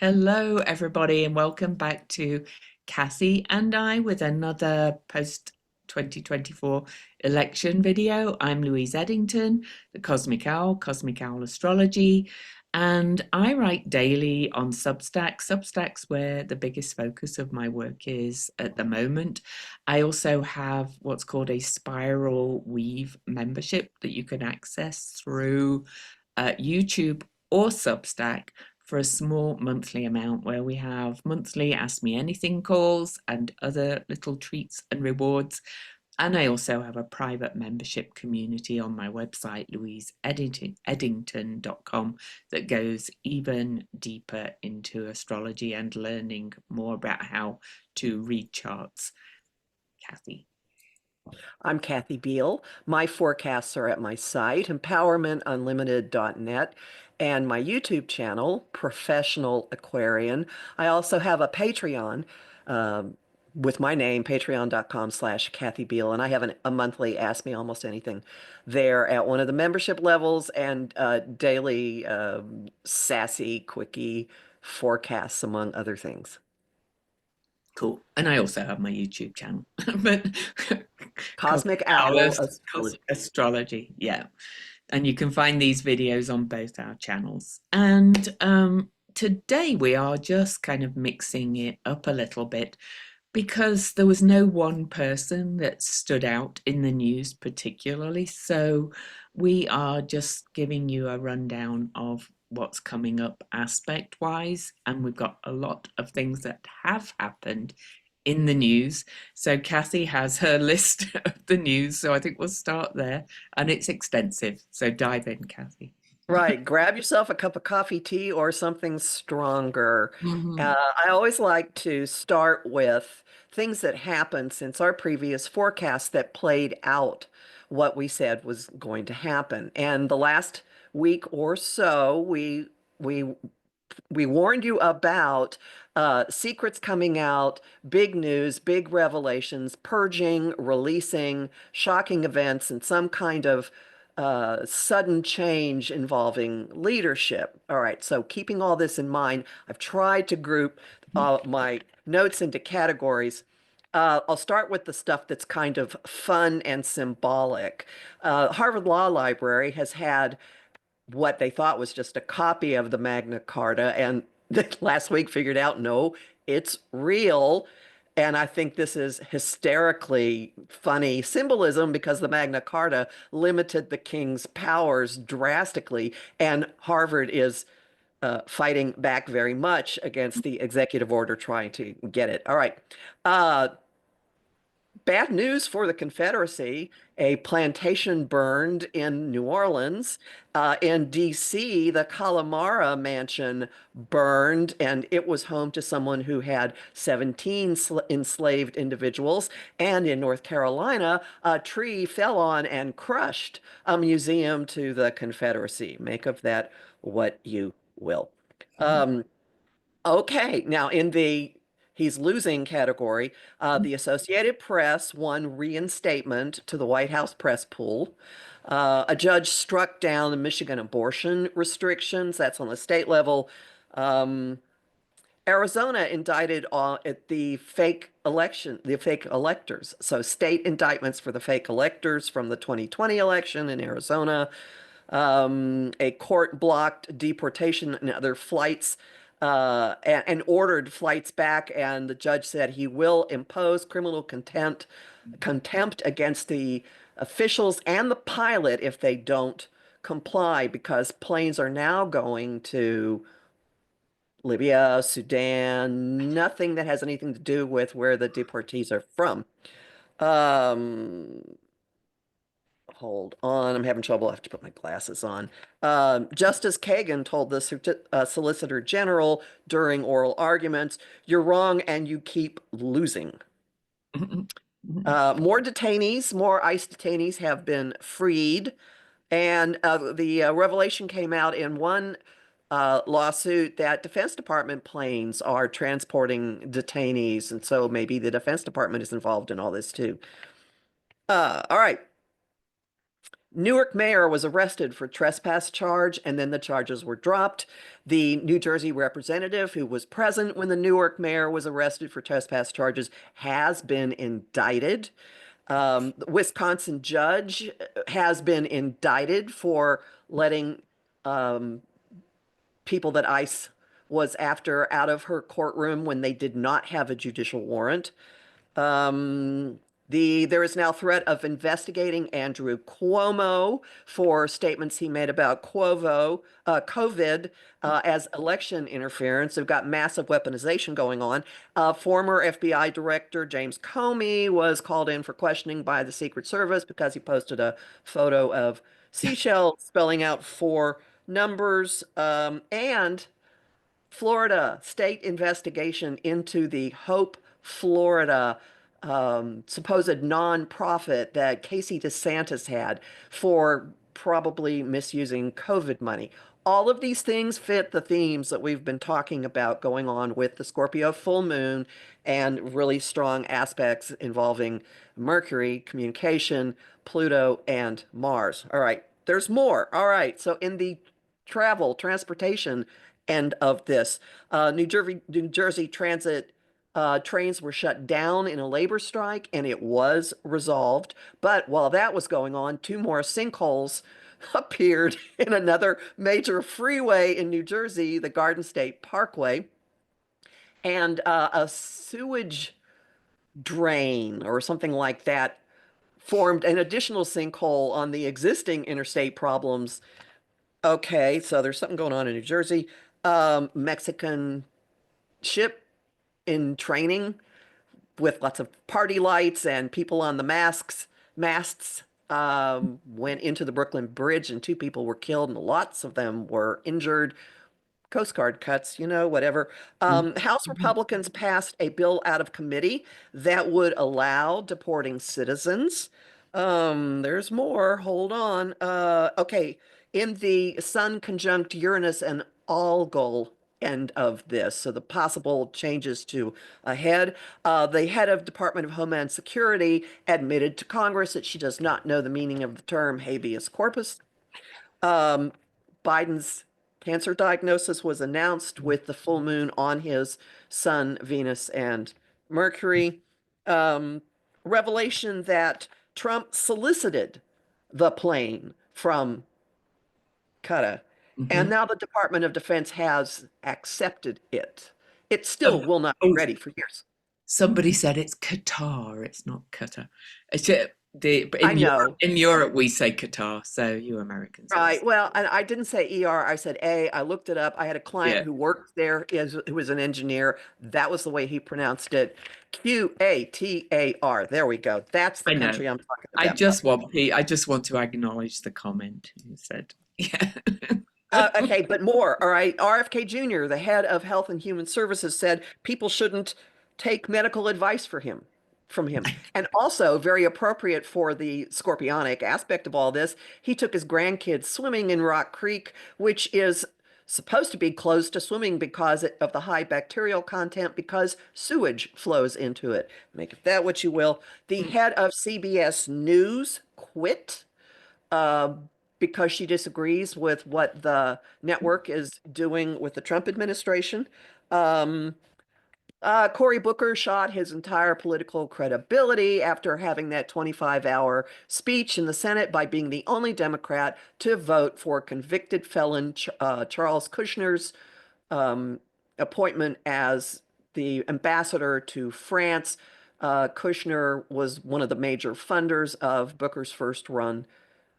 Hello, everybody, and welcome back to Cassie and I with another post 2024 election video. I'm Louise Edington, the Cosmic Owl, Cosmic Owl Astrology, and I write daily on Substack. Substack's where the biggest focus of my work is at the moment. I also have what's called a Spiral Weave membership that you can access through YouTube or Substack for a small monthly amount, where we have monthly Ask Me Anything calls and other little treats and rewards. And I also have a private membership community on my website, louiseeddington.com, that goes even deeper into astrology and learning more about how to read charts. Kathy. I'm Kathy Beal. My forecasts are at my site, empowermentunlimited.net, and my YouTube channel, Professional Aquarian. I also have a Patreon with my name, patreon.com/Kathy Beal, and I have a monthly Ask Me Almost Anything there at one of the membership levels, and daily sassy, quickie forecasts, among other things. Cool. And I also have my YouTube channel, but Cosmic Owl Astrology. Yeah. And you can find these videos on both our channels. And today we are just kind of mixing it up a little bit because there was no one person that stood out in the news particularly. So we are just giving you a rundown of what's coming up aspect wise. And we've got a lot of things that have happened in the news. So Kathy has her list of the news. So I think we'll start there. And it's extensive. So dive in, Kathy. Right. Grab yourself a cup of coffee, tea, or something stronger. Mhm. I always like to start with things that happened since our previous forecast that played out what we said was going to happen. And the last week or so, we warned you about secrets coming out, big news, big revelations, purging, releasing, shocking events, and some kind of sudden change involving leadership. All right, so keeping all this in mind, I've tried to group my notes into categories. I'll start with the stuff that's kind of fun and symbolic. Harvard Law Library has had what they thought was just a copy of the Magna Carta, and last week figured out, no, it's real. And I think this is hysterically funny symbolism because the Magna Carta limited the king's powers drastically, and Harvard is fighting back very much against the executive order trying to get it. All right. Bad news for the Confederacy. A plantation burned in New Orleans. In D.C., the Calamara mansion burned, and it was home to someone who had 17 enslaved individuals. And in North Carolina, a tree fell on and crushed a museum to the Confederacy. Make of that what you will. Um, Okay, now in the he's losing category, the Associated Press won reinstatement to the White House press pool. A judge struck down the Michigan abortion restrictions. That's on the state level. Um, Arizona indicted at the fake election, the fake electors. So state indictments for the fake electors from the 2020 election in Arizona. A court blocked deportation and other flights and ordered flights back. And the judge said he will impose criminal contempt against the officials and the pilot if they don't comply, because planes are now going to Libya, Sudan, nothing that has anything to do with where the deportees are from. Um, Hold on, I'm having trouble. I have to put my glasses on. Justice Kagan told the Solicitor General during oral arguments, "You're wrong and you keep losing." More detainees, more ICE detainees have been freed. And the revelation came out in one lawsuit that Defense Department planes are transporting detainees. And so maybe the Defense Department is involved in all this too. All right. Newark mayor was arrested for trespass charge, and then the charges were dropped. The New Jersey representative who was present when the Newark mayor was arrested for trespass charges has been indicted. The Wisconsin judge has been indicted for letting um, people that ICE was after out of her courtroom when they did not have a judicial warrant. Um, there is now threat of investigating Andrew Cuomo for statements he made about COVID as election interference. They've got massive weaponization going on. Former FBI Director James Comey was called in for questioning by the Secret Service because he posted a photo of seashells spelling out four numbers. And Florida state investigation into the Hope Florida supposed nonprofit that Casey DeSantis had for probably misusing COVID money. All of these things fit the themes that we've been talking about going on with the Scorpio full moon and really strong aspects involving Mercury, communication, Pluto, and Mars. All right, there's more. All right, so in the transportation end of this, New Jersey Transit trains were shut down in a labor strike, and it was resolved. But while that was going on, two more sinkholes appeared in another major freeway in New Jersey, the Garden State Parkway, and a sewage drain or something like that formed an additional sinkhole on the existing interstate problems. Okay, so there's something going on in New Jersey. Mexican ship in training with lots of party lights and people on the masts went into the Brooklyn Bridge, and two people were killed and lots of them were injured. Coast Guard cuts, whatever. House Republicans passed a bill out of committee that would allow deporting citizens. There's more. Hold on. Okay. In the Sun conjunct Uranus and Algol end of this, so the possible changes to ahead, the head of Department of Homeland Security admitted to Congress that she does not know the meaning of the term habeas corpus. Um, Biden's cancer diagnosis was announced with the full moon on his Sun, Venus, and Mercury. Um, Revelation that Trump solicited the plane from Qatar, and Mhm. now the Department of Defense has accepted it. It Oh, still will not be oh, ready for years. somebody said it's Qatar. It's not Qatar. But I know. in Europe we say Qatar. So you Americans always, Right. Well, and I didn't say ER. I said A. I looked it up. I had a client yeah. who worked there, who was an engineer. That was the way he pronounced it. Qatar. There we go. That's the I know. country I'm talking I about. just want I just want to acknowledge the comment you said. Yeah. Okay, but more. All right. RFK Jr., the head of Health and Human Services, said people shouldn't take medical advice from him. And also, very appropriate for the scorpionic aspect of all this, he took his grandkids swimming in Rock Creek, which is supposed to be closed to swimming because of the high bacterial content, because sewage flows into it. Make of that what you will. The head of CBS News quit uh, because she disagrees with what the network is doing with the Trump administration. Um, Cory Booker shot his entire political credibility after having that 25-hour speech in the Senate by being the only Democrat to vote for convicted felon Charles Kushner's um, appointment as the ambassador to France. Kushner was one of the major funders of Booker's first run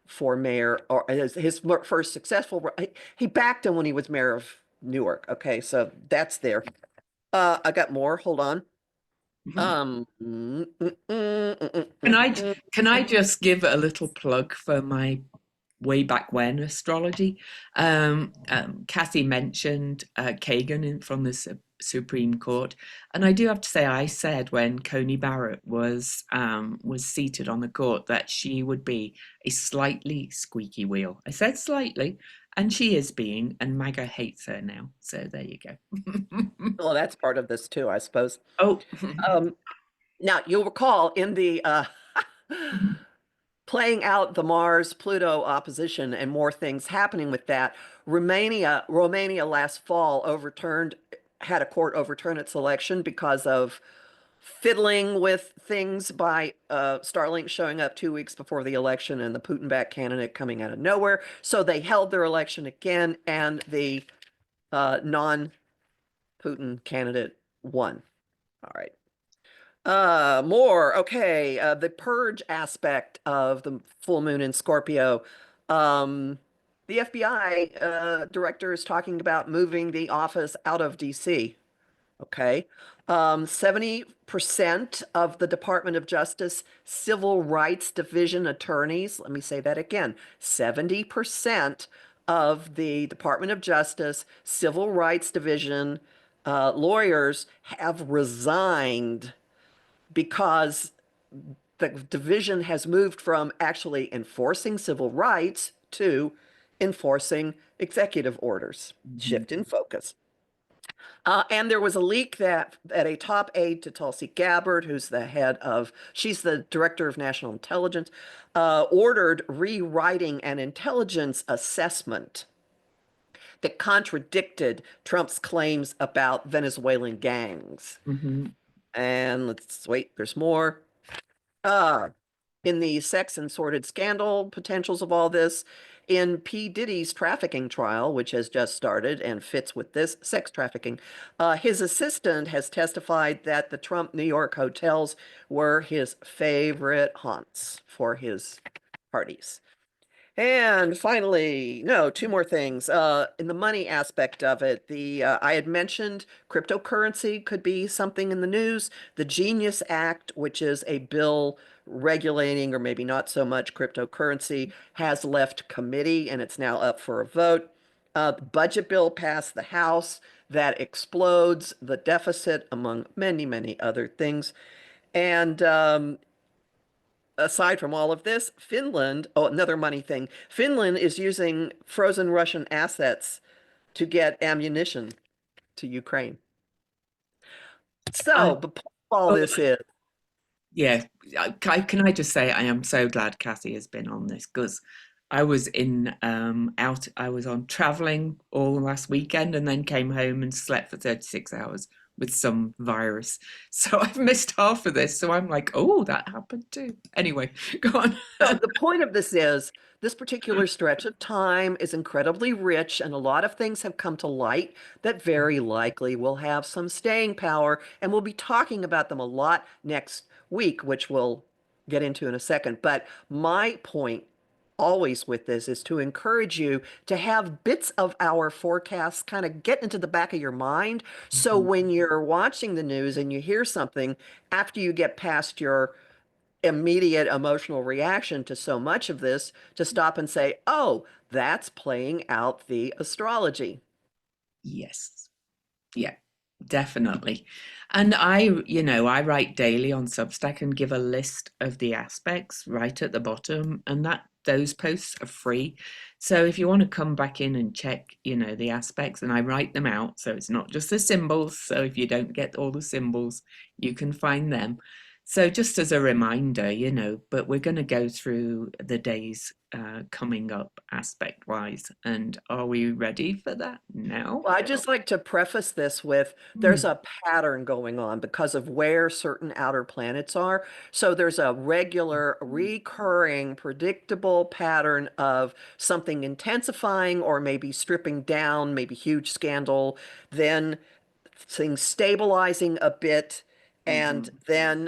for mayor, or his first successful. He backed him when he was mayor of Newark. Okay, so that's there. I got more. Hold on. Can I can I just give a little plug for my way back when astrology? Cassie mentioned Kagan from the Supreme Court, and I do have to say, I said when Coney Barrett was seated on the court that she would be a slightly squeaky wheel. I said slightly, and she is being, and MAGA hates her now. So there you go. Well, that's part of this too, I suppose. Oh. Um, Now, you'll recall in the playing out the Mars-Pluto opposition and more things happening with that, Romania last fall had a court overturn its election because of fiddling with things by Starlink showing up 2 weeks before the election and the Putin-backed candidate coming out of nowhere. So they held their election again, and the non-Putin candidate won. All right. More. Okay. The purge aspect of the full moon in Scorpio. Um, the FBI director is talking about moving the office out of DC. Okay. 70% of the Department of Justice Civil Rights Division attorneys, let me say that again, 70% of the Department of Justice Civil Rights Division lawyers have resigned because the division has moved from actually enforcing civil rights to enforcing executive orders. Mhm. Shift in focus. And there was a leak that a top aide to Tulsi Gabbard, she's the director of national intelligence, ordered rewriting an intelligence assessment that contradicted Trump's claims about Venezuelan gangs. Mhm. And let's wait, there's more. Uh, in the sex and sordid scandal potentials of all this, in P. Diddy's trafficking trial, which has just started and fits with this sex trafficking, his assistant has testified that the Trump New York hotels were his favorite haunts for his parties. And finally, no, two more things. In the money aspect of it, I had mentioned cryptocurrency could be something in the news. The Genius Act, which is a bill regulating or maybe not so much cryptocurrency, has left committee and it's now up for a vote. The budget bill passed the House that explodes the deficit, among many, many other things. And aside from all of this, Finland, oh, another money thing. Finland is using frozen Russian assets to get ammunition to Ukraine. I, So the point of all oh, this is, yeah. Can I just say I am so glad Cassie has been on this because I was I was on traveling all last weekend and then came home and slept for 36 hours with some virus. So I've missed half of this. So I'm like, oh, that happened too. Anyway, go on. no, the point of this is this particular stretch of time is incredibly rich, and a lot of things have come to light that very likely will have some staying power, and we'll be talking about them a lot next week, which we'll get into in a second. But my point always with this is to encourage you to have bits of our forecasts kind of get into the back of your mind. So Mhm. when you're watching the news and you hear something, after you get past your immediate emotional reaction to so much of this, to stop and say, oh, that's playing out the astrology. Yes. Yeah, definitely. And I write daily on Substack and give a list of the aspects right at the bottom, and that those posts are free. So if you want to come back in and check, the aspects, and I write them out, so it's not just the symbols. So if you don't get all the symbols, you can find them. So just as a reminder, but we're going to go through the days coming up aspect wise. And are we ready for that now? Well, I just like to preface this with there's Hmm. a pattern going on because of where certain outer planets are. So there's a regular, recurring, predictable pattern of something intensifying or maybe stripping down, maybe huge scandal, then things stabilizing a bit, and Mhm. then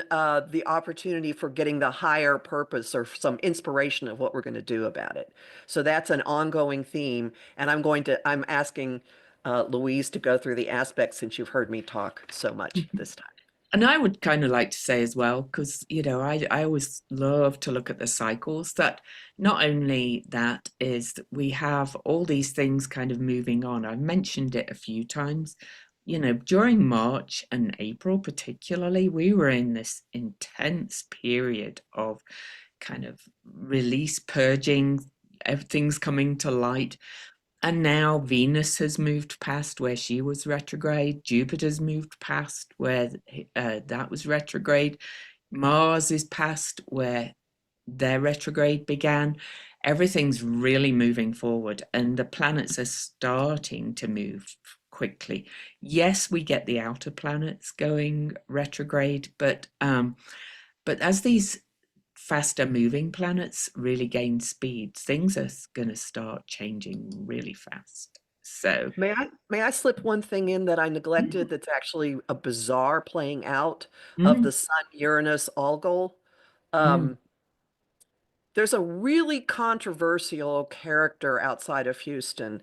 the opportunity for getting the higher purpose or some inspiration of what we're going to do about it. So that's an ongoing theme, and I'm asking Louise to go through the aspects since you've heard me talk so much this time. And I would kind of like to say as well, because, I always love to look at the cycles that not only that is that we have all these things kind of moving on. I've mentioned it a few times. During March and April, particularly, we were in this intense period of kind of release, purging, everything's coming to light. And now Venus has moved past where she was retrograde. Jupiter's moved past where that was retrograde. Mars is past where their retrograde began. Everything's really moving forward, and the planets are starting to move quickly. Yes, we get the outer planets going retrograde, but as these faster moving planets really gain speed, things are going to start changing really fast. So, May I slip one thing in that I neglected that's actually a bizarre playing out of mm, the Sun Uranus algol? mm, Um, there's a really controversial character outside of Houston,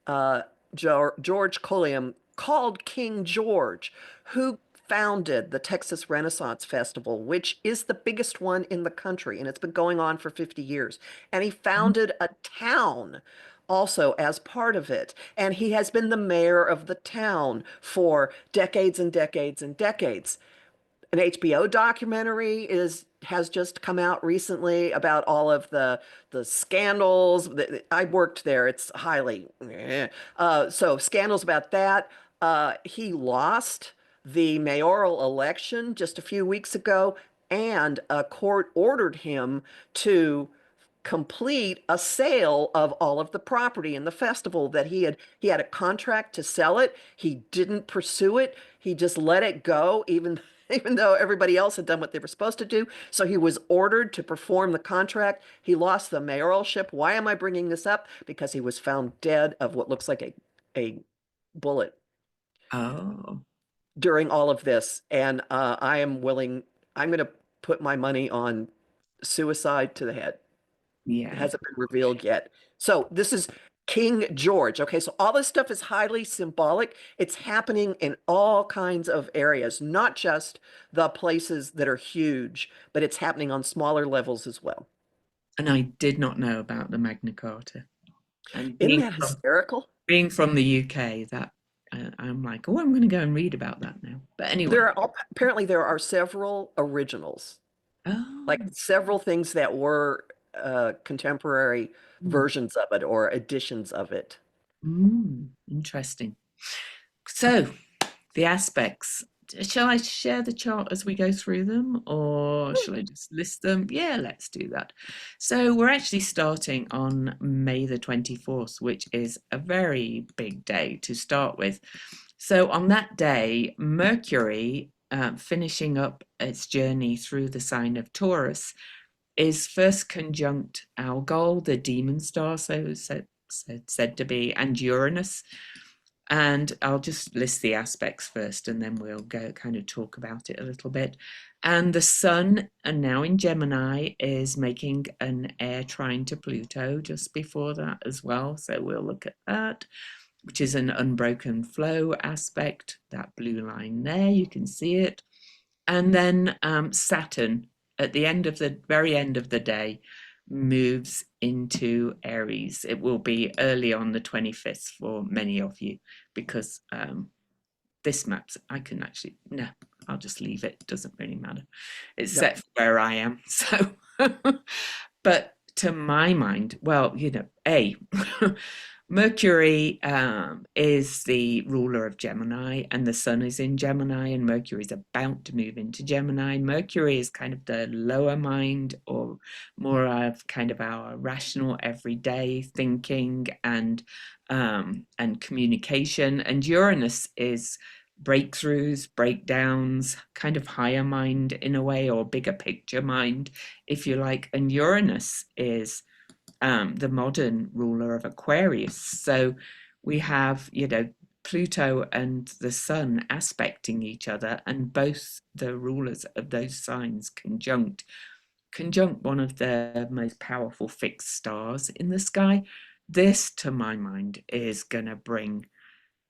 uh, George Colliam, called King George, who founded the Texas Renaissance Festival, which is the biggest one in the country, and it's been going on for 50 years. And he mm. founded a town also as part of it. And he has been the mayor of the town for decades and decades and decades. An HBO documentary has just come out recently about all of the scandals. I worked there. It's highly so scandals about that. He lost the mayoral election just a few weeks ago, and a court ordered him to complete a sale of all of the property in the festival that he had a contract to sell it. He didn't pursue it. He just let it go, even though everybody else had done what they were supposed to do. So he was ordered to perform the contract. He lost the mayoralship. Why am I bringing this up? Because he was found dead of what looks like a bullet Oh, during all of this. And I'm going to put my money on suicide to the head. It yeah. hasn't been revealed yet. So this is King George. Okay, so all this stuff is highly symbolic. It's happening in all kinds of areas, not just the places that are huge, but it's happening on smaller levels as well. And I did not know about the Magna Carta. And Isn't that hysterical? being from the UK, that I'm like, oh, I'm going to go and read about that now. But anyway, Apparently there are several originals, like oh, several things that were contemporary mm, versions of it or editions of it. interesting. So the aspects. Shall I share the chart as we go through them, or shall I just list them? Yeah, let's do that. So we're actually starting on May the 24th, which is a very big day to start with. So on that day, Mercury, finishing up its journey through the sign of Taurus, is first conjunct Algol, the demon star, said to be, and Uranus. And I'll just list the aspects first, and then we'll go kind of talk about it a little bit. And the Sun, and now in Gemini, is making an air trine to Pluto just before that as well. So we'll look at that, which is an unbroken flow aspect. That blue line there, you can see it. And then Saturn, at the end of the very end of the day, moves into Aries. It will be early on the 25th for many of you because this map's, I can actually, no, I'll just leave it. It doesn't really matter. It's Yep. set for where I am. So, but to my mind, well, Mercury is the ruler of Gemini, and the Sun is in Gemini, and Mercury is about to move into Gemini. Mercury is kind of the lower mind, or more of kind of our rational, everyday thinking and communication. And Uranus is breakthroughs, breakdowns, kind of higher mind in a way, or bigger picture mind, if you like. And Uranus is the modern ruler of Aquarius. So we have, Pluto and the Sun aspecting each other, and both the rulers of those signs conjunct one of the most powerful fixed stars in the sky. This, to my mind, is going to bring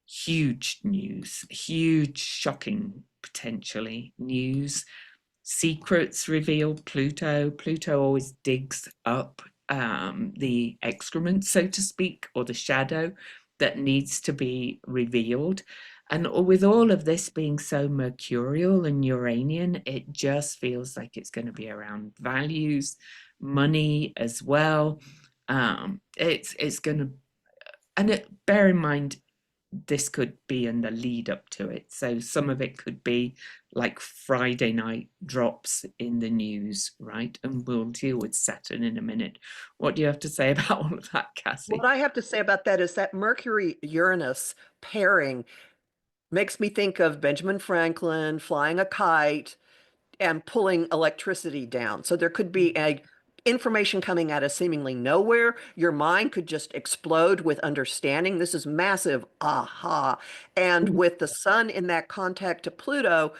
huge news, huge, shocking, potentially news, secrets revealed. Pluto always digs up the excrement, so to speak, or the shadow that needs to be revealed. And with all of this being so mercurial and Uranian, it just feels like it's going to be around values, money as well. It's going to, and bear in mind, this could be in the lead up to it. So some of it could be like Friday night drops in the news, right? And we'll deal with Saturn in a minute. What do you have to say about all of that, What Cassie? I have to say about that is that Mercury-Uranus pairing makes me think of Benjamin Franklin flying a kite and pulling electricity down. So there could be a information coming out of seemingly nowhere. Your mind could just explode with understanding. This is massive aha. And with the sun in that contact to Pluto,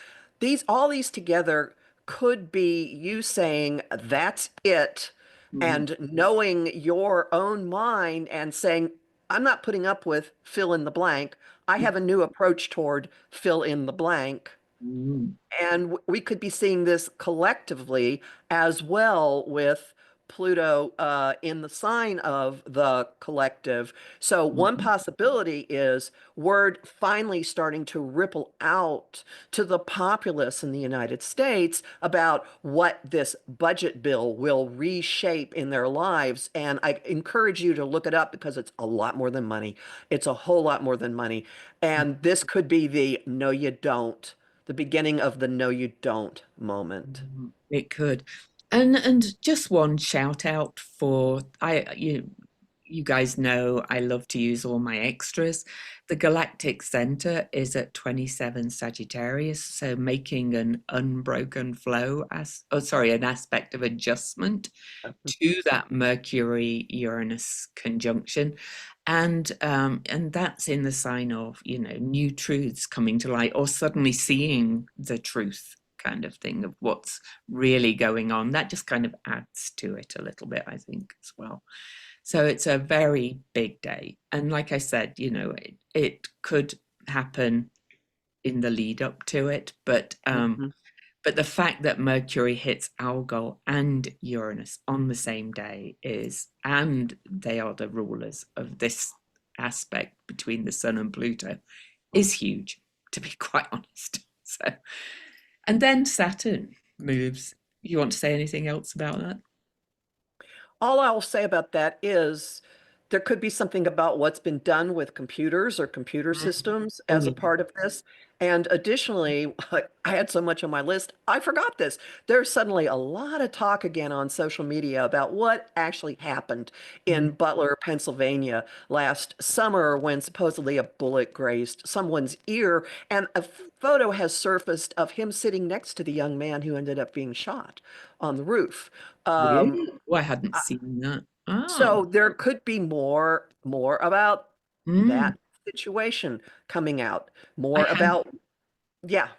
all these together could be you saying, that's it, Mm, and knowing your own mind and saying, I'm not putting up with fill in the blank. I have a new approach toward fill in the blank. mm, And we could be seeing this collectively as well with Pluto in the sign of the collective. So one mm, possibility is word finally starting to ripple out to the populace in the United States about what this budget bill will reshape in their lives. And I encourage you to look it up because it's a lot more than money. It's a whole lot more than money. And this could be the no, you don't, the beginning of the no you don't moment. it could. And just one shout out for you guys know I love to use all my extras. The galactic center is at 27 Sagittarius, so making an unbroken flow an aspect of adjustment to that Mercury Uranus conjunction. And that's in the sign of, new truths coming to light or suddenly seeing the truth kind of thing of what's really going on. That just kind of adds to it a little bit, I think, as well. So it's a very big day. And like I said, it could happen in the lead up to it, Mhm. but the fact that Mercury hits Algol and Uranus on the same day and they are the rulers of this aspect between the Sun and Pluto, is huge, to be quite honest. So, and then Saturn moves. You want to say anything else about that? All I'll say about that is there could be something about what's been done with computers or computer systems Oh, as a yeah. part of this. And additionally, I had so much on my list, I forgot this. There's suddenly a lot of talk again on social media about what actually happened in Butler, Pennsylvania last summer when supposedly a bullet grazed someone's ear. And a photo has surfaced of him sitting next to the young man who ended up being shot on the roof. Um, Really? Oh, I hadn't seen that. Oh, so there could be more about mm. that situation coming out, I more had about, yeah,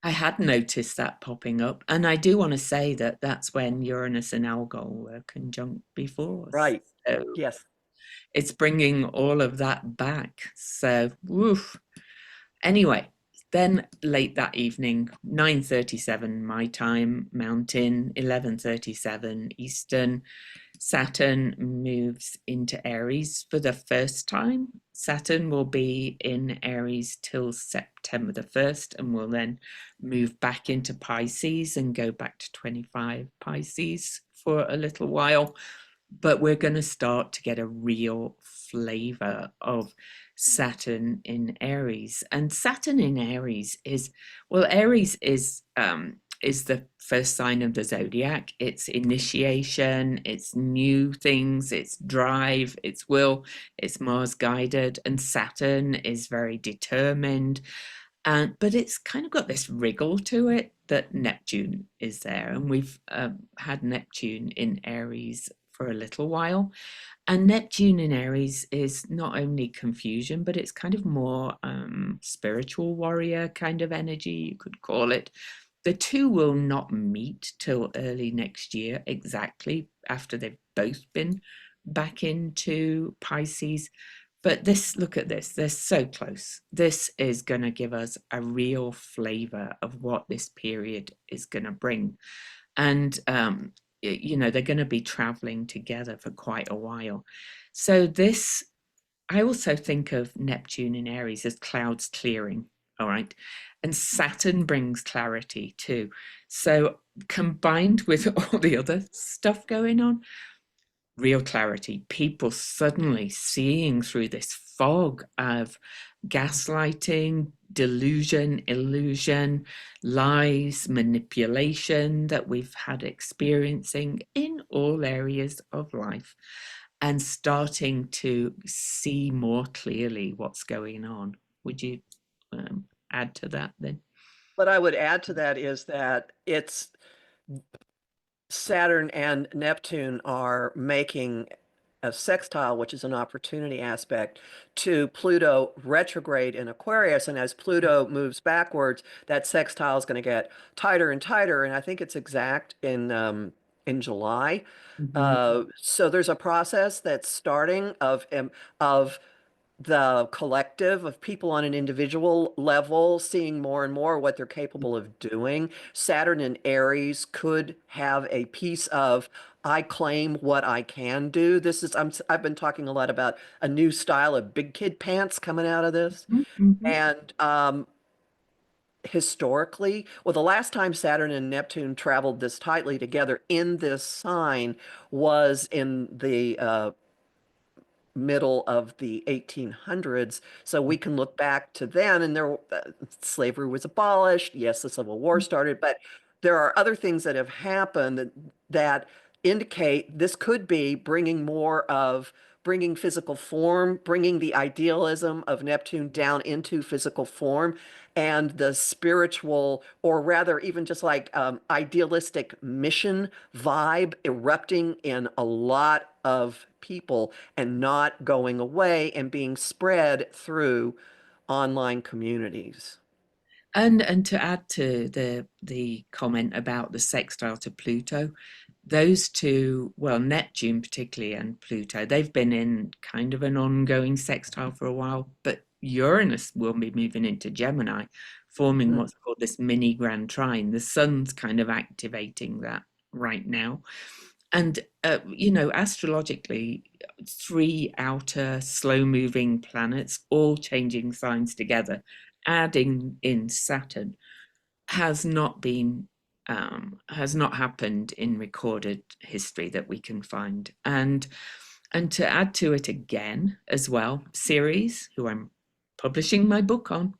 I had noticed that popping up, and I do want to say that that's when Uranus and Algol were conjunct before. right. So Yes. it's bringing all of that back. So, woof. Anyway, then late that evening, 9:37 my time, Mountain, 11:37 Eastern, Saturn moves into Aries for the first time. Saturn will be in Aries till September the 1st and will then move back into Pisces and go back to 25 Pisces for a little while. But we're going to start to get a real flavor of Saturn in Aries. And Saturn in Aries is the first sign of the zodiac. It's initiation, it's new things, it's drive, it's will, it's Mars guided, and Saturn is very determined. But it's kind of got this wriggle to it that Neptune is there, and we've had Neptune in Aries for a little while. And Neptune in Aries is not only confusion, but it's kind of more spiritual warrior kind of energy, you could call it. The two will not meet till early next year, exactly after they've both been back into Pisces. But look at this, they're so close. This is going to give us a real flavor of what this period is going to bring. And, they're going to be traveling together for quite a while. So, I also think of Neptune in Aries as clouds clearing. All right. And Saturn brings clarity too. So, combined with all the other stuff going on, real clarity, people suddenly seeing through this fog of gaslighting, delusion, illusion, lies, manipulation that we've had experiencing in all areas of life, and starting to see more clearly what's going on. Would you add to that then? What I would add to that is that it's Saturn and Neptune are making a sextile, which is an opportunity aspect, to Pluto retrograde in Aquarius. And as Pluto moves backwards, that sextile is going to get tighter and tighter. And I think it's exact in July. Mhm. So there's a process that's starting of the collective of people on an individual level seeing more and more what they're capable of doing. Saturn and Aries could have a piece of I claim what I can do. I've been talking a lot about a new style of big kid pants coming out of this. Mhm. And historically, well, the last time Saturn and Neptune traveled this tightly together in this sign was in the middle of the 1800s. So we can look back to then, and slavery was abolished. Yes, the Civil War started, but there are other things that have happened that indicate this could be bringing physical form, bringing the idealism of Neptune down into physical form, and the spiritual, or rather, even just like idealistic mission vibe erupting in a lot of people and not going away and being spread through online communities. And to add to the comment about the sextile to Pluto, those two, well, Neptune particularly and Pluto, they've been in kind of an ongoing sextile for a while, but Uranus will be moving into Gemini, forming Mm. what's called this mini grand trine. The sun's kind of activating that right now. And, astrologically, three outer slow moving planets, all changing signs together, adding in Saturn, has not been has not happened in recorded history that we can find. And to add to it again as well, Ceres, who I'm publishing my book on,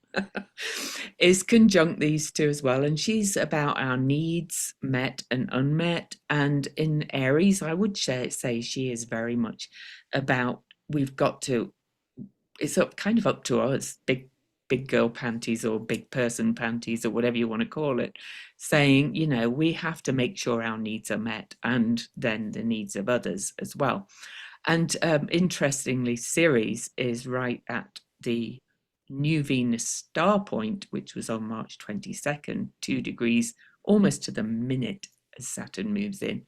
is conjunct these two as well. And she's about our needs met and unmet. And in Aries, I would say she is very much about we've got to, it's up kind of up to us, big girl panties or big person panties or whatever you want to call it, saying, we have to make sure our needs are met and then the needs of others as well. And interestingly, Ceres is right at the new Venus star point, which was on March 22nd, 2 degrees, almost to the minute as Saturn moves in.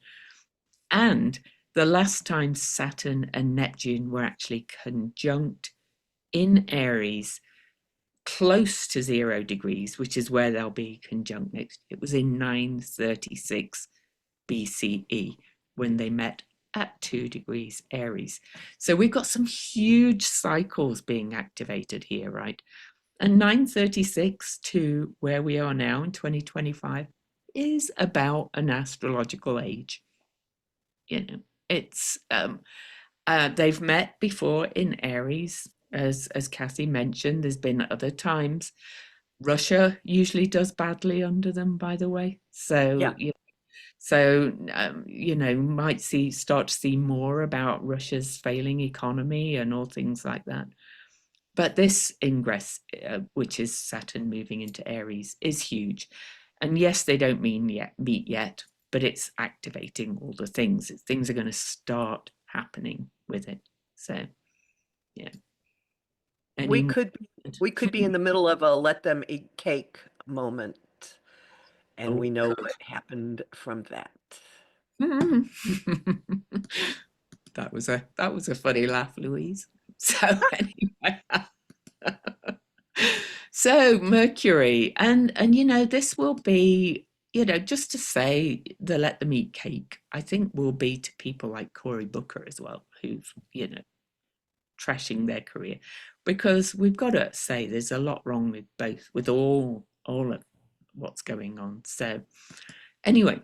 And the last time Saturn and Neptune were actually conjunct in Aries, close to 0 degrees, which is where they'll be conjunct next, it was in 936 BCE when they met at 2 degrees Aries. So we've got some huge cycles being activated here, right? And 936 to where we are now in 2025 is about an astrological age. It's they've met before in Aries, as Cassie mentioned. There's been other times. Russia usually does badly under them, by the way. Yeah. Might start to see more about Russia's failing economy and all things like that. But this ingress, which is Saturn moving into Aries, is huge. And yes, they don't meet yet, but it's activating all the things. Things are going to start happening with it. So, yeah. We Any could we could be in the middle of a let them eat cake moment, and Oh, we know what happened from that. that was a funny laugh, Louise. So anyway, so Mercury, and this will be, just to say the let them eat cake, I think will be to people like Cory Booker as well, who've, trashing their career, because we've got to say there's a lot wrong with all of what's going on. So anyway,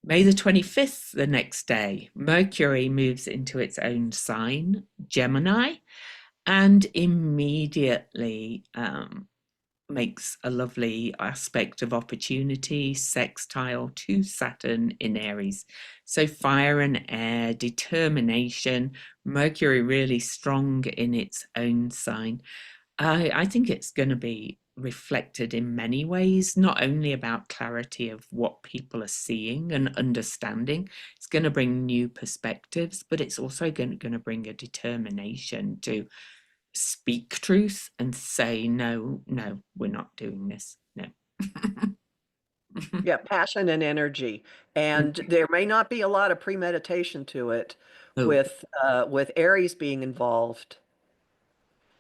May the 25th, the next day, Mercury moves into its own sign, Gemini, and immediately makes a lovely aspect of opportunity, sextile to Saturn in Aries. So fire and air, determination, Mercury really strong in its own sign. I think it's going to be reflected in many ways, not only about clarity of what people are seeing and understanding. It's going to bring new perspectives, but it's also going to bring a determination to speak truth and say, no, no, we're not doing this. No. Yeah, passion and energy. And there may not be a lot of premeditation to it Oh. with Aries being involved.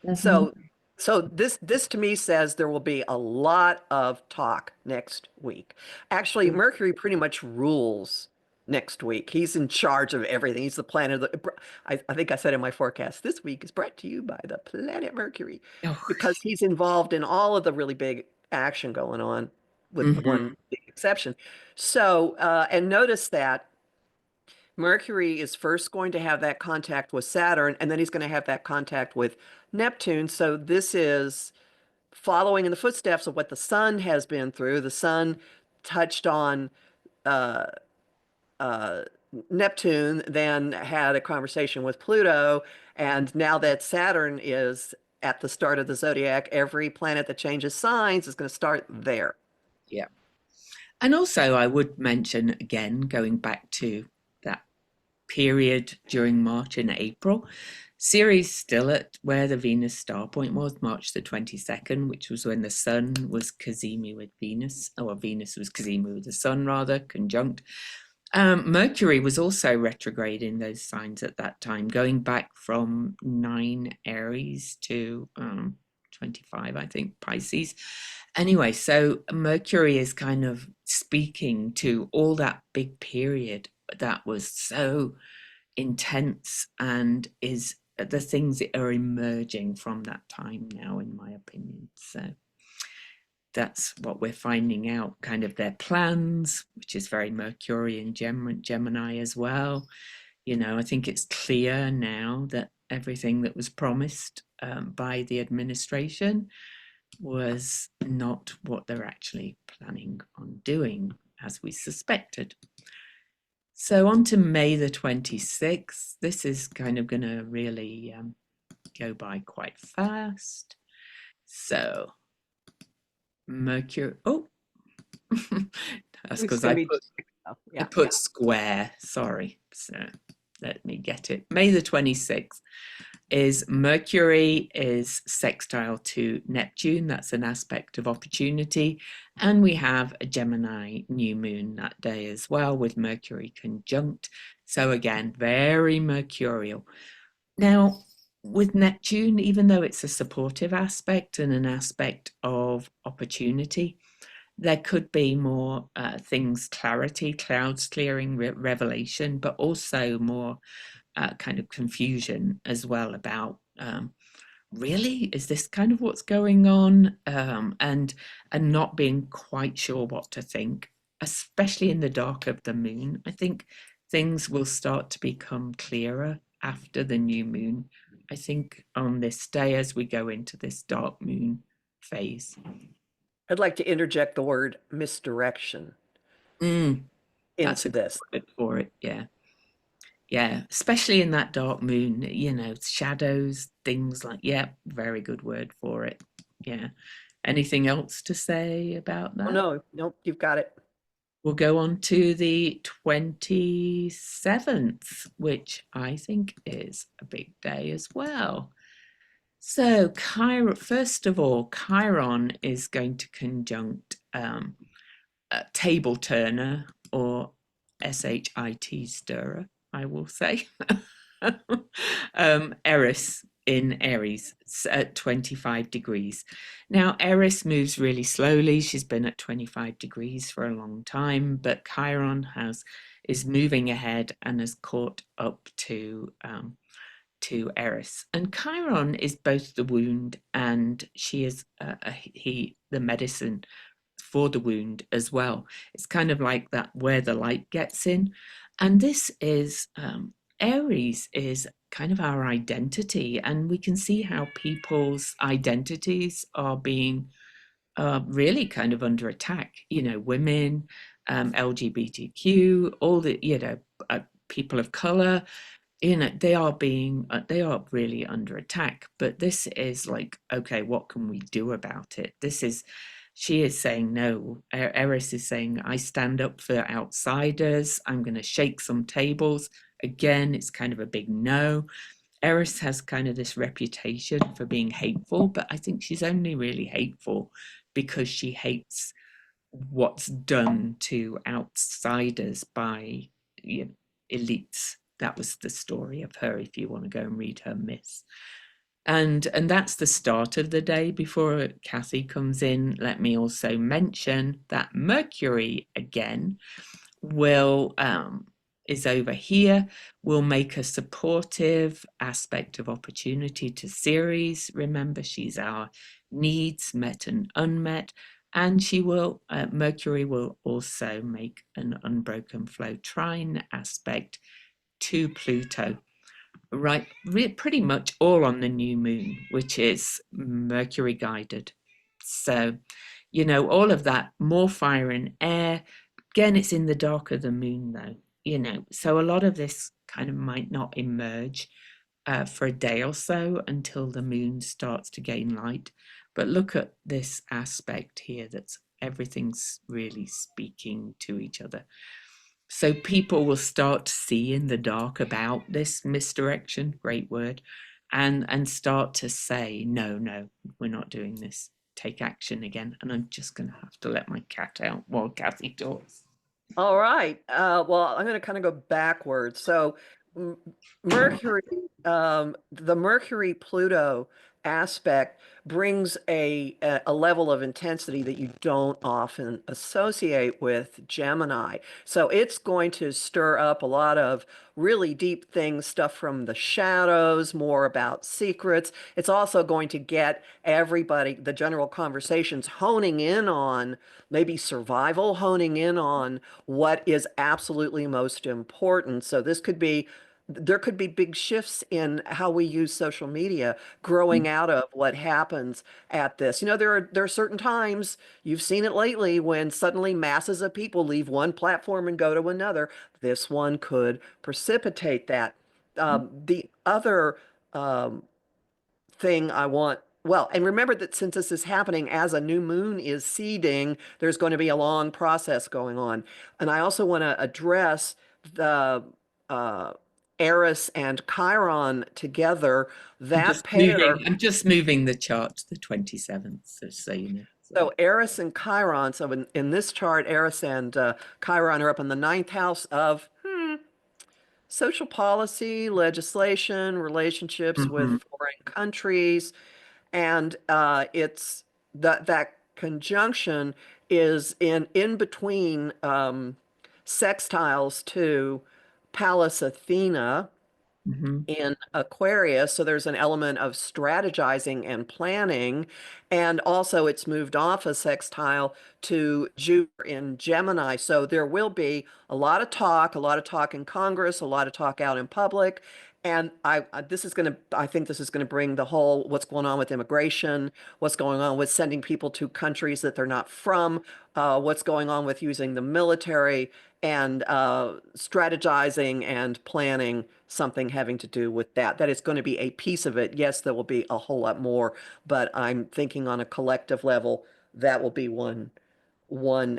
Mhm. So this to me says there will be a lot of talk next week. Actually, Mercury pretty much rules next week. He's in charge of everything. He's the planet of I think I said in my forecast, this week is brought to you by the planet Mercury Oh. because he's involved in all of the really big action going on with one Mhm. big exception. So, and notice that Mercury is first going to have that contact with Saturn, and then he's going to have that contact with Neptune. So this is following in the footsteps of what the Sun has been through. The Sun touched on uh, uh, Neptune, then had a conversation with Pluto, and now that Saturn is at the start of the zodiac, every planet that changes signs is going to start there. Yeah. And also, I would mention again, going back to that period during March and April, Ceres still at where the Venus star point was, March the 22nd, which was when the Sun was cazimi with Venus, or Venus was cazimi with the Sun, rather, conjunct. Mercury was also retrograde in those signs at that time, going back from 9 Aries to 25, I think, Pisces. Anyway, so Mercury is kind of speaking to all that big period that was so intense and is the things that are emerging from that time now, in my opinion. So that's what we're finding out, kind of their plans, which is very Mercurian Gemini as well. I think it's clear now that everything that was promised by the administration was not what they're actually planning on doing, as we suspected. So on to May the 26th. This is kind of going to really go by quite fast. So Mercury, oh, that's It's because going I to be, put I yeah. put square, sorry. So let me get it. May the 26th is Mercury is sextile to Neptune. That's an aspect of opportunity. And we have a Gemini new moon that day as well with Mercury conjunct. So again, very mercurial. Now, with Neptune, even though it's a supportive aspect and an aspect of opportunity, there could be more things, clarity, clouds clearing, revelation, but also more kind of confusion as well about really, is this kind of what's going on, and not being quite sure what to think, especially in the dark of the moon. I think things will start to become clearer after the new moon. I think on this day as we go into this dark moon phase. I'd like to interject the word misdirection Mm, that's into a good this. word for it. Yeah. Yeah, especially in that dark moon, shadows, things like, yeah, very good word for it. Yeah. Anything else to say about Oh, that? no, nope, you've got it. We'll go on to the 27th, which I think is a big day as well. So, Chiron, first of all, Chiron is going to conjunct a table turner, or shit stirrer, I will say. Eris in Aries at 25 degrees. Now, Eris moves really slowly. She's been at 25 degrees for a long time, but Chiron is moving ahead and has caught up to Eris. And Chiron is both the wound and she is the medicine for the wound as well. It's kind of like that where the light gets in. And this is Aries is kind of our identity, and we can see how people's identities are being really kind of under attack. You know, women, LGBTQ, all the, people of color, they are really under attack. But this is like, okay, what can we do about it? She is saying no. Eris is saying, I stand up for outsiders. I'm going to shake some tables. Again, it's kind of a big no. Eris has kind of this reputation for being hateful, but I think she's only really hateful because she hates what's done to outsiders by, you know, elites. That was the story of her, if you want to go and read her myths. And that's the start of the day. Before Kathy comes in, let me also mention that Mercury again will is over here, will make a supportive aspect of opportunity to Ceres. Remember, she's our needs met and unmet. And Mercury will also make an unbroken flow trine aspect to Pluto, right? Pretty much all on the new moon, which is Mercury guided. So, all of that, more fire and air. Again, it's in the dark of the moon, though, so a lot of this kind of might not emerge for a day or so until the moon starts to gain light. But look at this aspect here, that's everything's really speaking to each other. So people will start to see in the dark about this misdirection, great word, and start to say, no, no, we're not doing this. Take action again. And I'm just going to have to let my cat out while Kathy talks. All right. Well, I'm going to kind of go backwards. So, Mercury, the Mercury Pluto aspect brings a level of intensity that you don't often associate with Gemini. So it's going to stir up a lot of really deep things, stuff from the shadows, more about secrets. It's also going to get everybody, the general conversations, honing in on maybe survival, honing in on what is absolutely most important. So there could be big shifts in how we use social media growing out of what happens at this. There are certain times, you've seen it lately, when suddenly masses of people leave one platform and go to another. This one could precipitate that. The other thing I want, well, and remember that since this is happening as a new moon is seeding, there's going to be a long process going on. And I also want to address the uh, Eris and Chiron together. That pair, I'm just moving the chart to the 27th, so you know. so Eris and Chiron, so in this chart, Eris and Chiron are up in the ninth house of social policy, legislation, relationships with Mhm. foreign countries. And it's that conjunction is in between sextiles to Pallas Athena Mhm. in Aquarius. So there's an element of strategizing and planning. And also it's moved off a sextile to Jupiter in Gemini. So there will be a lot of talk in Congress, a lot of talk out in public. And I think this is going to bring the whole what's going on with immigration, what's going on with sending people to countries that they're not from, what's going on with using the military and strategizing and planning something having to do with that. That is going to be a piece of it. Yes, there will be a whole lot more, but I'm thinking on a collective level, that will be one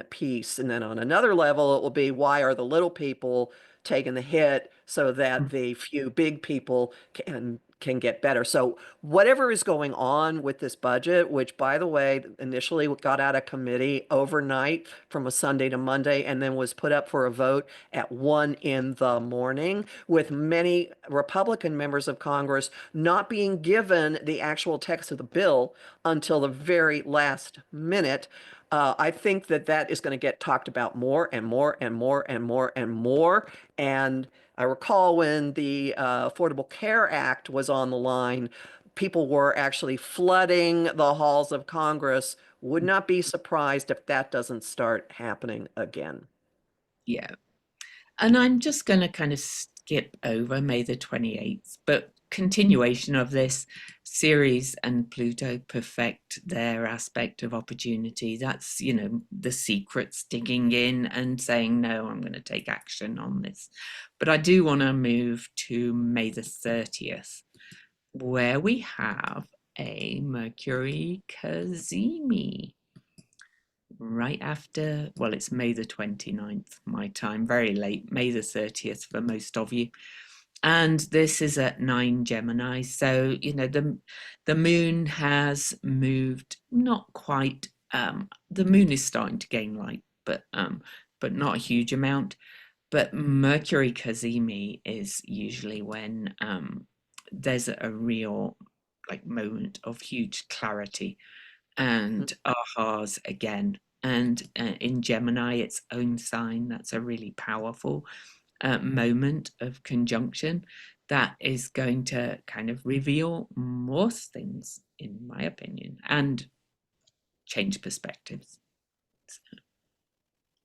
piece. And then on another level, it will be, why are the little people taking the hit so that the few big people can get better? So whatever is going on with this budget, which by the way, initially got out of committee overnight from a Sunday to Monday and then was put up for a vote at 1 in the morning, with many Republican members of Congress not being given the actual text of the bill until the very last minute. I think that is going to get talked about more and more and more and more and more. And I recall when the Affordable Care Act was on the line, people were actually flooding the halls of Congress. Would not be surprised if that doesn't start happening again. Yeah. And I'm just going to kind of skip over May the 28th, but continuation of this, Ceres and Pluto perfect their aspect of opportunity. That's, the secrets digging in and saying, no, I'm going to take action on this. But I do want to move to May the 30th, where we have a Mercury cazimi right after, well, it's May the 29th, my time, very late, May the 30th for most of you. And this is at 9 Gemini. So, the moon has moved, not quite, the moon is starting to gain light, but not a huge amount. But Mercury cazimi is usually when there's a real like moment of huge clarity and ahas again. And in Gemini, its own sign, that's a really powerful moment of conjunction that is going to kind of reveal more things, in my opinion, and change perspectives.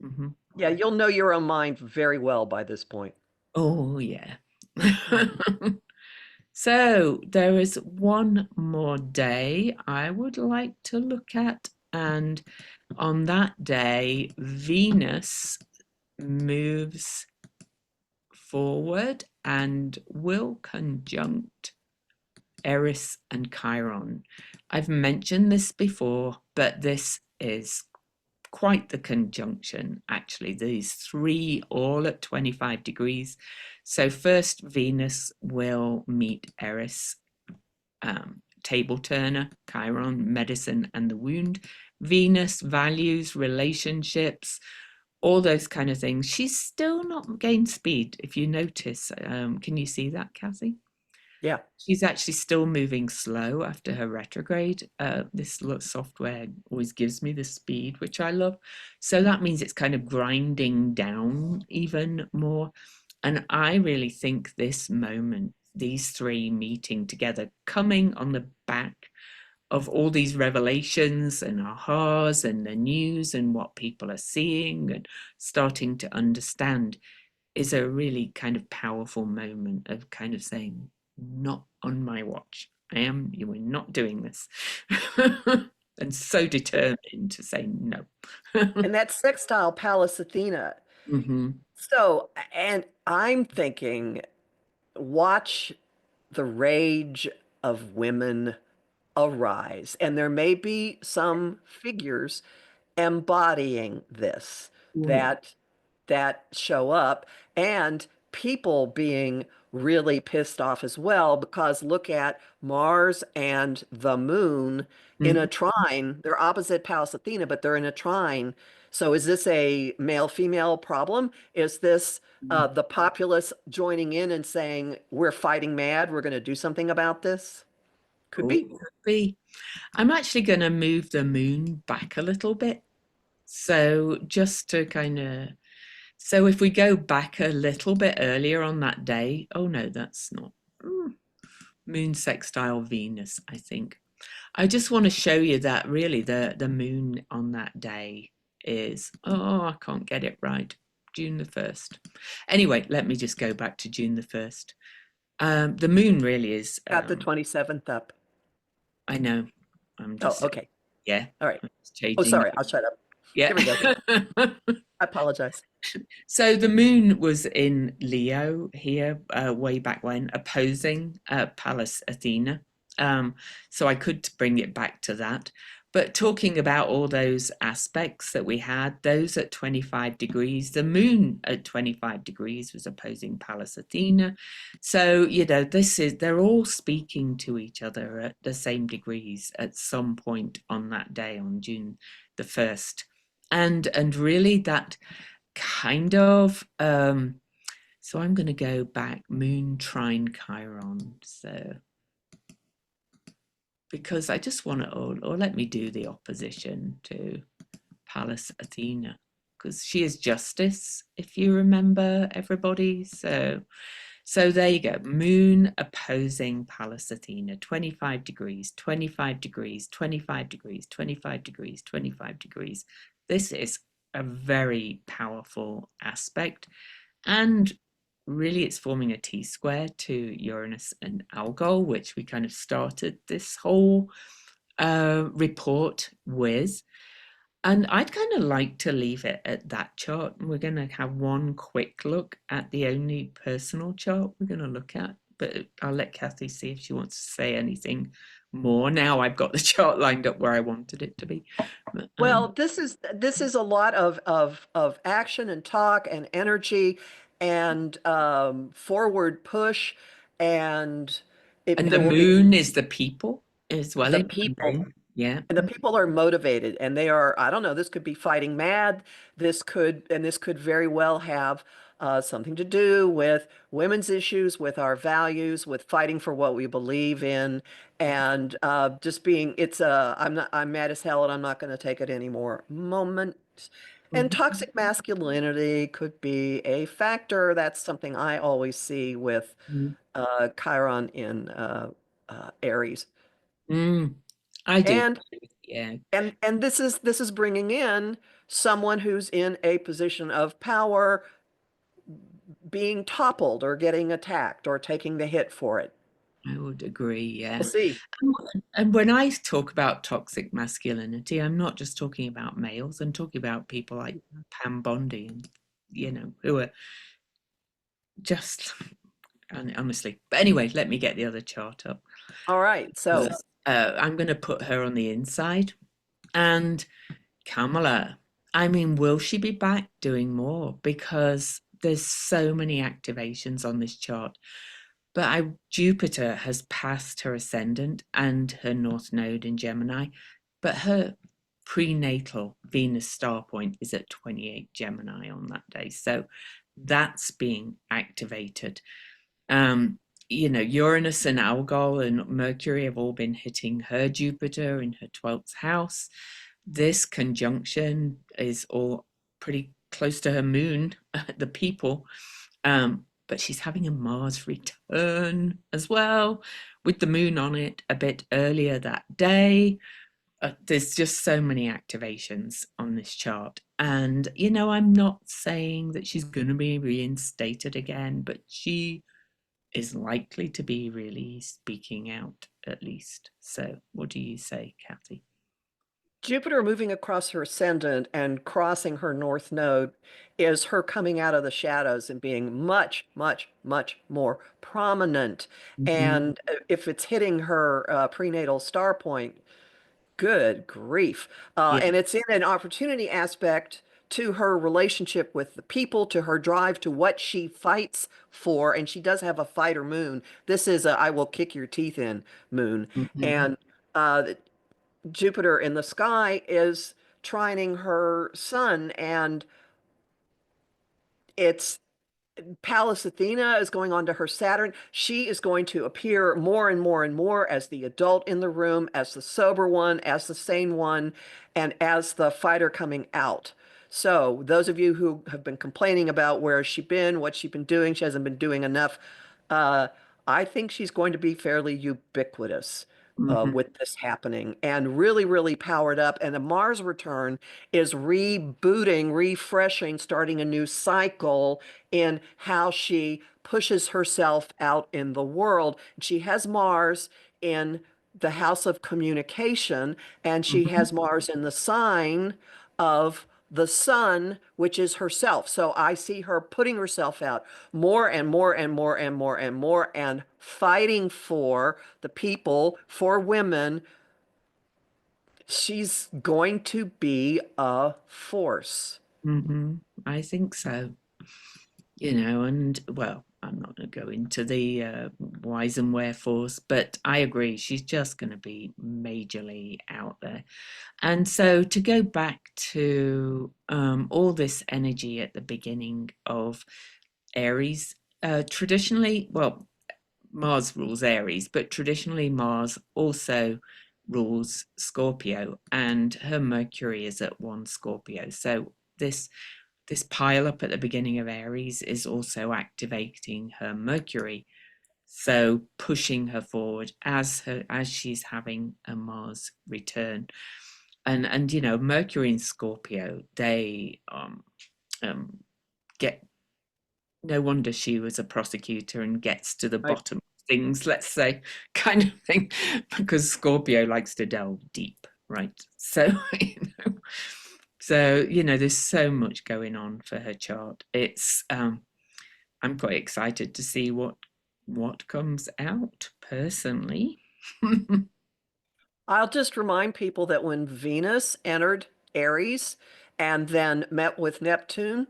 Mm-hmm. Yeah, you'll know your own mind very well by this point. Oh, yeah. So there is one more day I would like to look at, and on that day, Venus moves forward and will conjunct Eris and Chiron. I've mentioned this before, but this is quite the conjunction, actually. These three all at 25 degrees. So first, Venus will meet Eris, table turner, Chiron, medicine and the wound. Venus, values, relationships, all those kind of things. She's still not gained speed, if you notice. Can you see that, Cassie? Yeah. She's actually still moving slow after her retrograde. This software always gives me the speed, which I love. So that means it's kind of grinding down even more. And I really think this moment, these three meeting together, coming on the back of all these revelations and ahas and the news and what people are seeing and starting to understand, is a really kind of powerful moment of kind of saying, not on my watch. You are not doing this. And so determined to say no. And that sextile Pallas Athena. Mm-hmm. So, and I'm thinking, watch the rage of women arise. And there may be some figures embodying this Oh, yeah. that show up, and people being really pissed off as well, because look at Mars and the moon in a Mm-hmm. trine. They're opposite Pallas Athena, but they're in a trine. So is this a male-female problem? Is this the populace joining in and saying, we're fighting mad, we're going to do something about this? Could Oh, be. could be. I'm actually going to move the moon back a little bit. So just to kind of, so if we go back a little bit earlier on that day, oh no, that's not. Moon sextile Venus, I think. I just want to show you that really the moon on that day is, oh, I can't get it right. June the 1st. Anyway, let me just go back to June the 1st. The moon really is, Got the 27th up. I know, I'm Oh, just, okay. yeah, All right. I'm just Oh, changing. sorry. I'll shut up. Yeah. Here we go. I apologize. So the moon was in Leo here way back when, opposing Pallas Athena. So I could bring it back to that. But talking about all those aspects that we had, those at 25 degrees, the moon at 25 degrees was opposing Pallas Athena. So, they're all speaking to each other at the same degrees at some point on that day, on June the 1st. And really that kind of so I'm going to go back moon trine Chiron, so because I just want to, or let me do the opposition to Pallas Athena, because she is justice, if you remember, everybody. So So there you go. Moon opposing Pallas Athena, 25 degrees, 25 degrees, 25 degrees, 25 degrees, 25 degrees. This is a very powerful aspect. And really, it's forming a T square to Uranus and Algol, which we kind of started this whole report with. And I'd kind of like to leave it at that chart. We're going to have one quick look at the only personal chart we're going to look at, but I'll let Kathy see if she wants to say anything more. Now I've got the chart lined up where I wanted it to be. But, Well, this is a lot of action and talk and energy and forward push, and and it the will be moon is the people as well the in the people. name. Yeah. And the people are motivated and they are, I don't know, this could be fighting mad. This could very well have something to do with women's issues, with our values, with fighting for what we believe in, and just being, I'm mad as hell and I'm not going to take it anymore moment. And Mhm. toxic masculinity could be a factor. That's something I always see with Chiron in Aries. Mm, I do. And Yeah. and this is bringing in someone who's in a position of power being toppled or getting attacked or taking the hit for it. I would agree, yeah. We'll see. And when I talk about toxic masculinity, I'm not just talking about males, I'm talking about people like Pam Bondi and, who are just, honestly. But anyway, let me get the other chart up. All right. So I'm going to put her on the inside. And Kamala, I mean, will she be back doing more? Because there's so many activations on this chart. But Jupiter has passed her ascendant and her north node in Gemini, but her prenatal Venus star point is at 28 Gemini on that day. So that's being activated. Um, Uranus and Algol and Mercury have all been hitting her Jupiter in her 12th house. This conjunction is all pretty close to her moon, the people. But she's having a Mars return as well, with the moon on it a bit earlier that day. There's just so many activations on this chart. And, I'm not saying that she's going to be reinstated again, but she is likely to be really speaking out at least. So, what do you say, Kathy? Jupiter moving across her ascendant and crossing her north node is her coming out of the shadows and being much, much, much more prominent. Mhm. And if it's hitting her prenatal star point, good grief. Yeah. And it's in an opportunity aspect to her relationship with the people, to her drive, to what she fights for. And she does have a fighter moon. This is a I will kick your teeth in moon. Mhm. And Jupiter in the sky is trining her sun. And it's Pallas Athena is going on to her Saturn. She is going to appear more and more and more as the adult in the room, as the sober one, as the sane one, and as the fighter coming out. So, those of you who have been complaining about where has she been, what she's been doing, she hasn't been doing enough, uh, I think she's going to be fairly ubiquitous Mhm. with this happening and really, really powered up. And the Mars return is rebooting, refreshing, starting a new cycle in how she pushes herself out in the world. She has Mars in the house of communication, and she Mhm. has Mars in the sign of the sun, which is herself. So I see her putting herself out more and more and more and more and more and fighting for the people, for women. She's going to be a force. Mhm. I think so. And well, I'm not going to go into the whys and wherefores, but I agree. She's just going to be majorly out there. And so to go back to all this energy at the beginning of Aries, traditionally, well, Mars rules Aries, but traditionally Mars also rules Scorpio, and her Mercury is at one Scorpio. So this this pile up at the beginning of Aries is also activating her Mercury, so pushing her forward as she's having a Mars return. And you know, Mercury and Scorpio, they um, get, no wonder she was a prosecutor and gets to the Right. bottom of things, let's say, kind of thing, because Scorpio likes to delve deep, right? So, there's so much going on for her chart. I'm quite excited to see what comes out personally. I'll just remind people that when Venus entered Aries and then met with Neptune,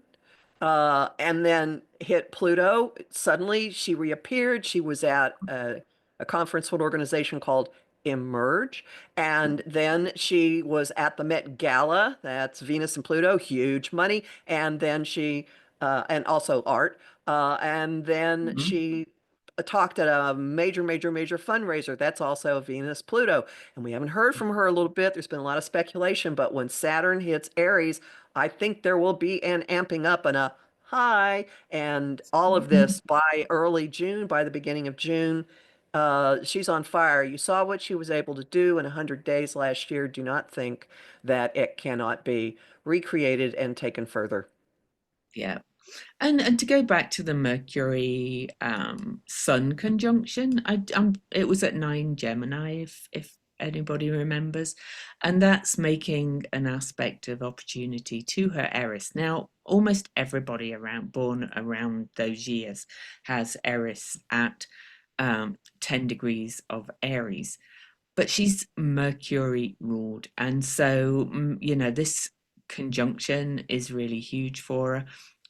and then hit Pluto. Suddenly, she reappeared. She was at a conference or organization called Emerge, and then she was at the Met Gala. That's Venus and Pluto, huge money, and then and also art, and then Mhm. she talked at a major fundraiser. That's also Venus Pluto. And we haven't heard from her a little bit. There's been a lot of speculation, but when Saturn hits Aries, I think there will be an amping up and a high, and all of this by early June, by the beginning of June. She's on fire. You saw what she was able to do in 100 days last year. Do not think that it cannot be recreated and taken further. Yeah. And to go back to the Mercury Sun conjunction, it was at 9 Gemini, if anybody remembers, and that's making an aspect of opportunity to her Eris. Now, almost everybody born around those years has Eris at 10 degrees of Aries, but she's Mercury ruled, and so this conjunction is really huge for her.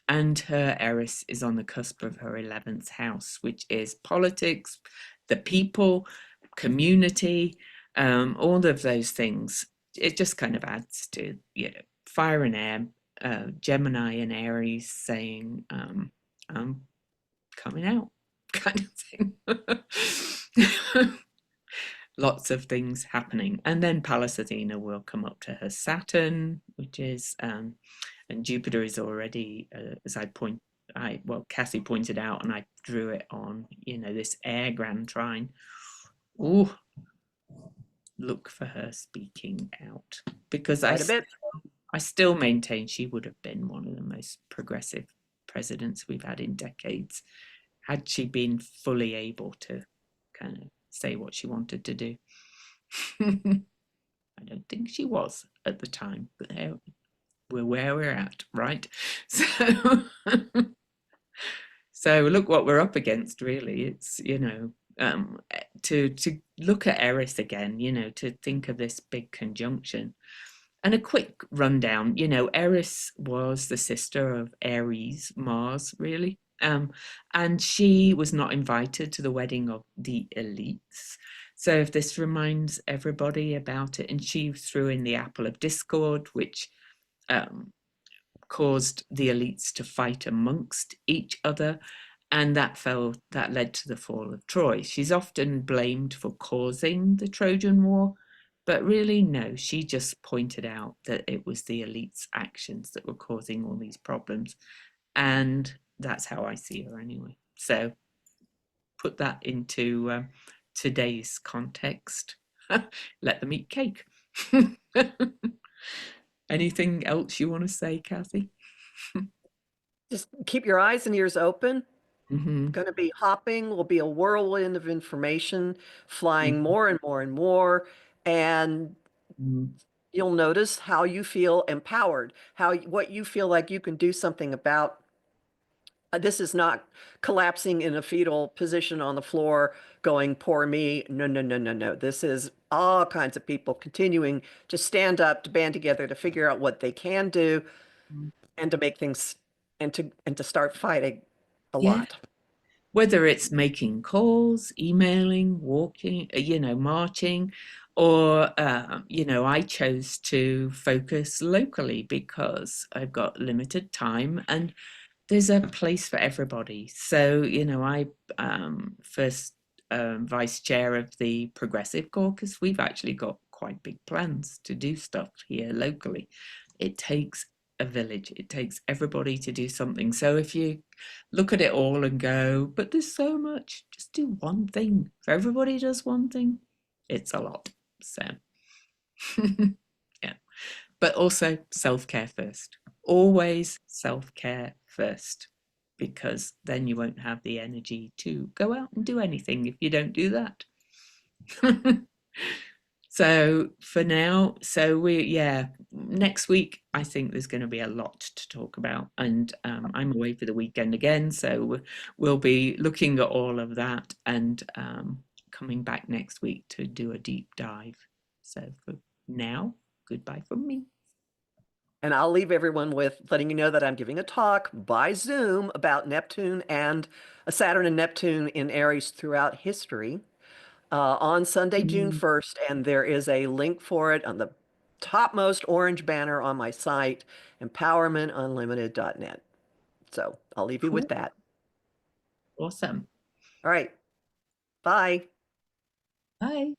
And her Eris is on the cusp of her 11th house, which is politics, the people, community, all of those things. It just kind of adds to, fire and air, Gemini and Aries saying, I'm coming out, kind of thing. Lots of things happening. And then Pallas Athena will come up to her Saturn, which is, and Jupiter is already, as Cassie pointed out, and I drew it on, this air grand trine. Oh, look for her speaking out, because Quite a bit. I still maintain she would have been one of the most progressive presidents we've had in decades, had she been fully able to kind of say what she wanted to do. I don't think she was at the time, but we're where we're at, right? So, so look what we're up against. Really, it's to look at Eris again. To think of this big conjunction. And a quick rundown. Eris was the sister of Aries, Mars, really. And she was not invited to the wedding of the elites. So if this reminds everybody about it, and she threw in the apple of discord, which caused the elites to fight amongst each other, and that led to the fall of Troy. She's often blamed for causing the Trojan War, but really no, she just pointed out that it was the elites' actions that were causing all these problems, and that's how I see her anyway. So put that into today's context. Let them eat cake. Anything else you want to say, Kathy? Just keep your eyes and ears open. Mm-hmm. Going to be hopping, will be a whirlwind of information, flying more and more and more. And Mm-hmm. you'll notice how you feel empowered, what you feel like you can do something about. This is not collapsing in a fetal position on the floor, going, poor me. No, no, no, no, no. This is all kinds of people continuing to stand up, to band together, to figure out what they can do and to make things and to start fighting a Yeah. lot. Whether it's making calls, emailing, walking, marching, or, I chose to focus locally because I've got limited time and there's a place for everybody. So, I first vice chair of the Progressive Caucus. We've actually got quite big plans to do stuff here locally. It takes a village. It takes everybody to do something. So if you look at it all and go, but there's so much, just do one thing. If everybody does one thing, it's a lot. So, yeah. But also self care first. Always self care first, because then you won't have the energy to go out and do anything if you don't do that. So for now, yeah, next week I think there's going to be a lot to talk about, and I'm away for the weekend again, so we'll be looking at all of that and coming back next week to do a deep dive. So for now, goodbye from me. And I'll leave everyone with letting you know that I'm giving a talk by Zoom about Neptune and Saturn and Neptune in Aries throughout history on Sunday, June Mm, 1st. And there is a link for it on the topmost orange banner on my site, empowermentunlimited.net. So I'll leave you with cool, that. awesome. All right. Bye. Bye.